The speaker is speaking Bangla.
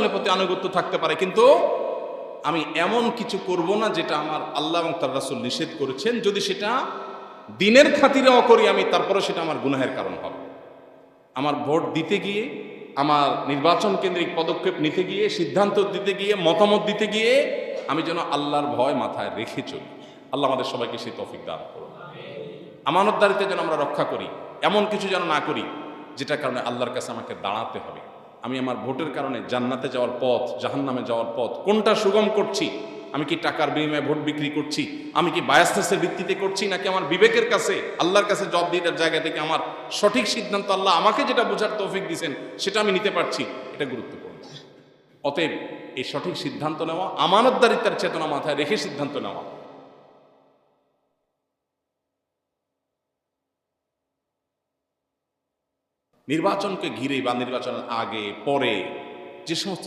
দলের প্রতি আনুগত্য থাকতে পারে, কিন্তু আমি এমন কিছু করব না যেটা আমার আল্লাহ এবং তার রাসূল নিষেধ করেছেন। যদি সেটা দিনের খাতিরেও করি আমি, তারপরে সেটা আমার গুনাহের কারণ হবে। আমার ভোট দিতে গিয়ে, আমার নির্বাচন কেন্দ্রিক পদক্ষেপ নিতে গিয়ে, সিদ্ধান্ত দিতে গিয়ে, মতামত দিতে গিয়ে আমি যেন আল্লাহর ভয় মাথায় রেখে চলি। আল্লাহ আমাদের সবাইকে সেই তৌফিক দান করুন। আমানতদারিতে যেন আমরা রক্ষা করি, এমন কিছু যেন না করি যেটার কারণে আল্লাহর কাছে আমাকে দাঁড়াতে হবে। আমি আমার ভোটের কারণে জান্নাতে যাওয়ার পথ, জাহান্নামে যাওয়ার পথ কোনটা সুগম করছি? আমি কি টাকার বিনিময়ে ভোট বিক্রি করছি? আমি কি বায়াসনেসের ভিত্তিতে করছি, নাকি আমার বিবেকের কাছে, আল্লাহর কাছে জবাবদিহিতার জায়গা থেকে আমার সঠিক সিদ্ধান্ত, আল্লাহ আমাকে যেটা বোঝার তৌফিক দিয়েছেন সেটা আমি নিতে পারছি? এটা গুরুত্বপূর্ণ। অতএব এই সঠিক সিদ্ধান্ত নেওয়া, আমানতদারিতার চেতনা মাথায় রেখে সিদ্ধান্ত নেওয়া। নির্বাচনকে ঘিরে বা নির্বাচনের আগে পরে যে সমস্ত